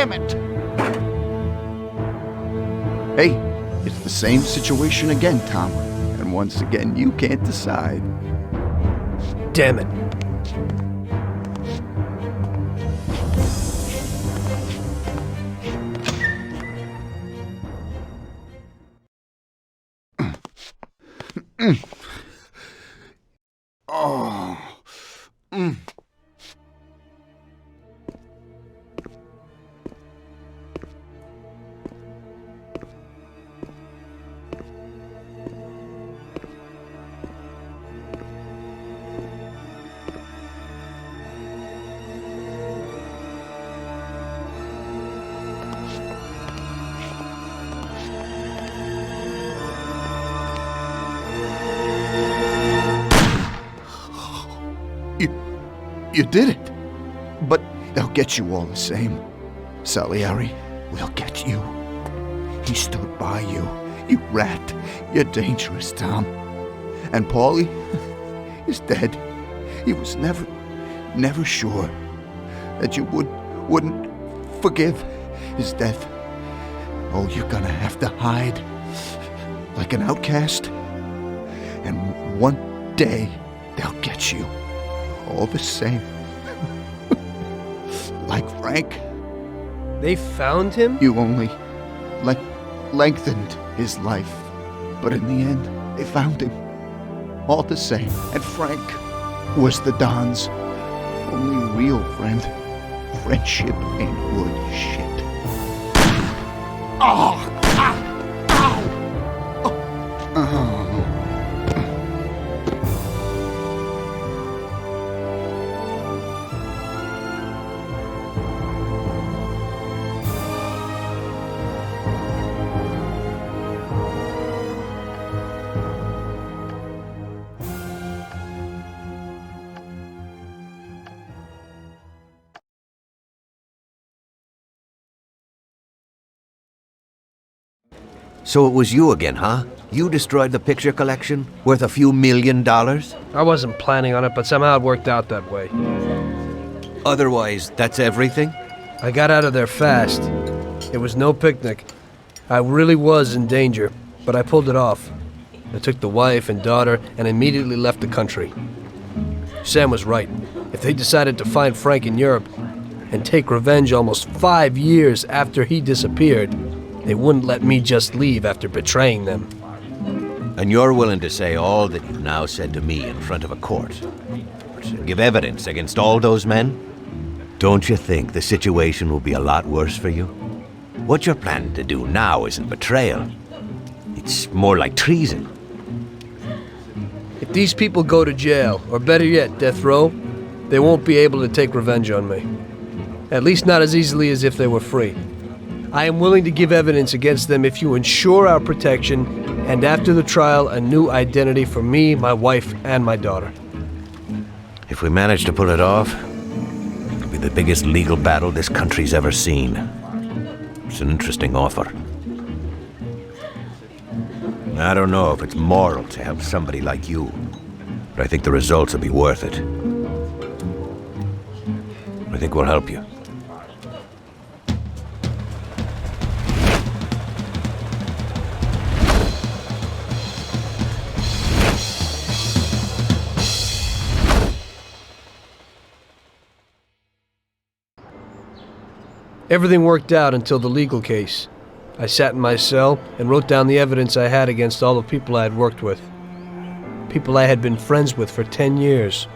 damn it! Hey, it's the same situation again, Tom. And once again, you can't decide. Damn it. Oh. You did it. But they'll get you all the same. Salieri will get you. He stood by you. You rat. You're dangerous, Tom. And Paulie is dead. He was never sure that you wouldn't forgive his death. Oh, you're gonna have to hide like an outcast. And one day they'll get you. All the same. Like Frank. They found him? You only lengthened his life. But in the end, they found him. All the same. And Frank was the Don's only real friend. Friendship ain't worth shit. Oh! Ah! Ow! Oh! Oh! So it was you again, huh? You destroyed the picture collection, worth a few $1 million? I wasn't planning on it, but somehow it worked out that way. Otherwise, that's everything? I got out of there fast. It was no picnic. I really was in danger, but I pulled it off. I took the wife and daughter and immediately left the country. Sam was right. If they decided to find Frank in Europe and take revenge almost 5 years after he disappeared, they wouldn't let me just leave after betraying them. And you're willing to say all that you've now said to me in front of a court? Give evidence against all those men? Don't you think the situation will be a lot worse for you? What you're planning to do now isn't betrayal. It's more like treason. If these people go to jail, or better yet, death row, they won't be able to take revenge on me. At least not as easily as if they were free. I am willing to give evidence against them if you ensure our protection, and after the trial, a new identity for me, my wife, and my daughter. If we manage to pull it off, it'll be the biggest legal battle this country's ever seen. It's an interesting offer. I don't know if it's moral to help somebody like you, but I think the results will be worth it. I think we'll help you. Everything worked out until the legal case. I sat in my cell and wrote down the evidence I had against all the people I had worked with. People I had been friends with for 10 years.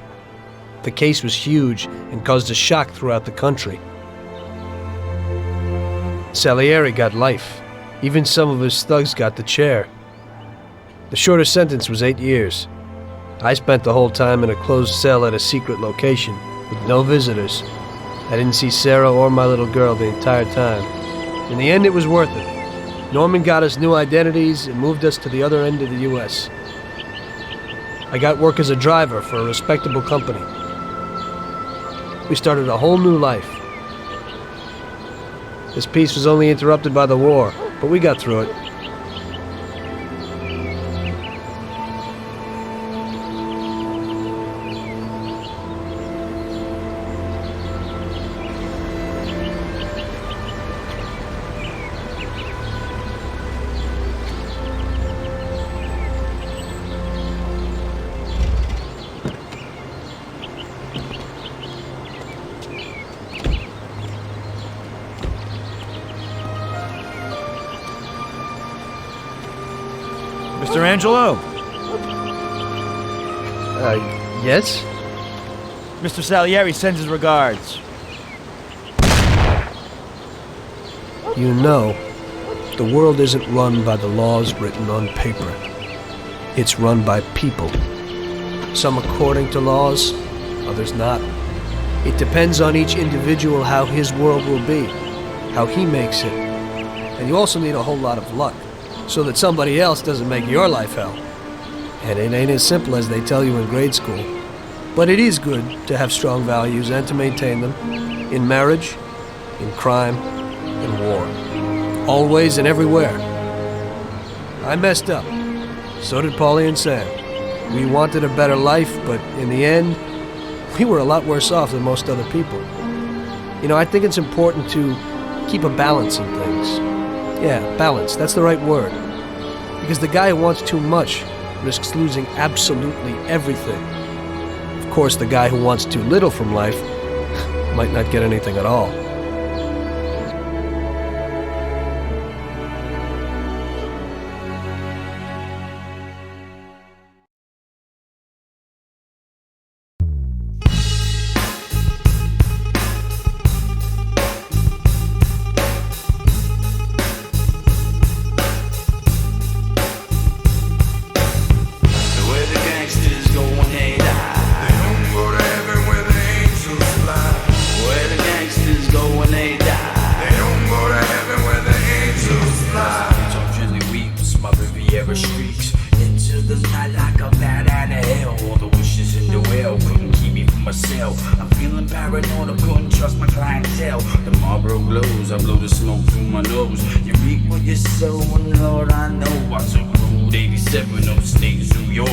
The case was huge and caused a shock throughout the country. Salieri got life. Even some of his thugs got the chair. The shortest sentence was 8 years. I spent the whole time in a closed cell at a secret location, with no visitors. I didn't see Sarah or my little girl the entire time. In the end, it was worth it. Norman got us new identities and moved us to the other end of the U.S. I got work as a driver for a respectable company. We started a whole new life. This peace was only interrupted by the war, but we got through it. Mr. Angelo! Yes? Mr. Salieri sends his regards. You know, the world isn't run by the laws written on paper. It's run by people. Some according to laws, others not. It depends on each individual how his world will be, how he makes it. And you also need a whole lot of luck, so that somebody else doesn't make your life hell. And it ain't as simple as they tell you in grade school. But it is good to have strong values and to maintain them, in marriage, in crime, in war. Always and everywhere. I messed up. So did Paulie and Sam. We wanted a better life, but in the end, we were a lot worse off than most other people. You know, I think it's important to keep a balance in things. Yeah, balance, that's the right word. Because the guy who wants too much risks losing absolutely everything. Of course, the guy who wants too little from life might not get anything at all. I'm feeling paranoid, I couldn't trust my clientele. The Marlboro glows, I blow the smoke through my nose. You reap what you sow, and Lord, I know I took Route 87 upstate New York.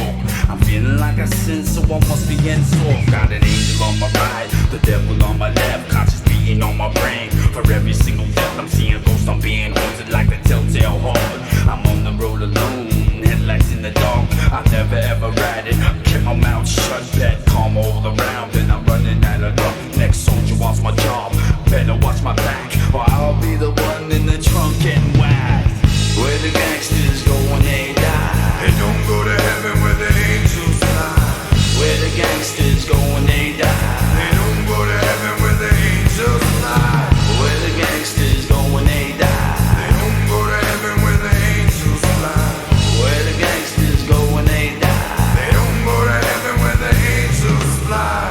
I'm feeling like I sin, so I must be in sore. Got an angel on my right, the devil on my left, conscious beating on my brain. For every single death, I'm seeing ghosts, I'm being haunted like the telltale heart. I'm on the road alone, headlights in the dark. I never ever ride it, kept my mouth shut, bet calm all around, and I'm running out of luck. Next soldier wants my job, better watch my back, or I'll be the one in the trunk getting whacked. Where the gangsters go when they die, they don't go to heaven where the angels fly. Where the gangsters go when they die, they don't go to heaven where the angels fly. Where the gangsters go when they die, they don't go to heaven where the angels fly. Where the gangsters go when they die, they don't go to heaven where the angels fly.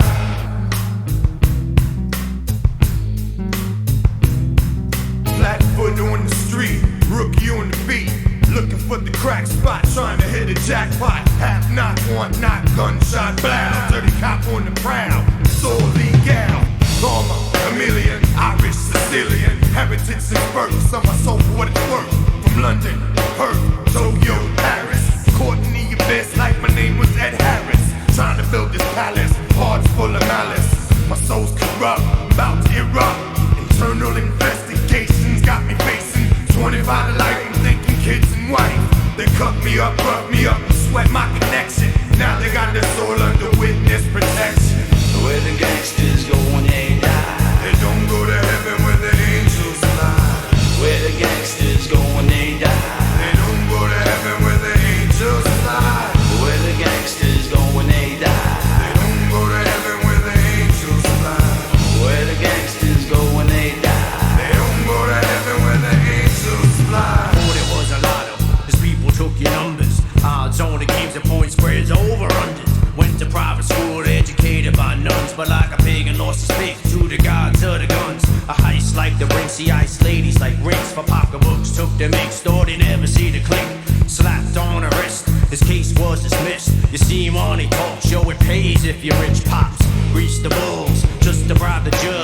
Flatfoot on the street, rookie on the beat, looking for the crack spot, trying to hit a jackpot. Half knock, one knock, gunshot, blow. Dirty cop on the prowl, it's all legal. Norma, chameleon, Irish, Sicilian, heritage and birth, on my soul for what it's worth. From London, Perth, Tokyo, Paris, caught in the abyss like my name was Ed Harris. Trying to build this palace, hearts full of malice. My soul's corrupt, about to erupt. Internal investigations got me facing 25 to life, I'm thinking kids and wife. They cut me up, rough me up, sweat my connection. Now they got their soul under witness protection. Where the gangsters go when they die, they don't go to heaven where the angels fly. Where the gangsters go when they die, they don't go to heaven where the angels fly. Where the gangsters go when they die, they don't go to heaven where the angels fly. Where the gangsters go when they die, they don't go to heaven where the angels fly. Oh, there was a lot of as people took your numbers. Odds on the games and point spreads over unders. Went to private school, educated by nuns, but like a pagan lost his faith to the gods of the guns. A heist like the rinksy ice ladies like rings for pocketbooks. Took the mix, thought they never see the click. Slapped on a wrist, his case was dismissed. You see him on a talk show, it pays if you're rich pops. Grease the bulls just to bribe the judge.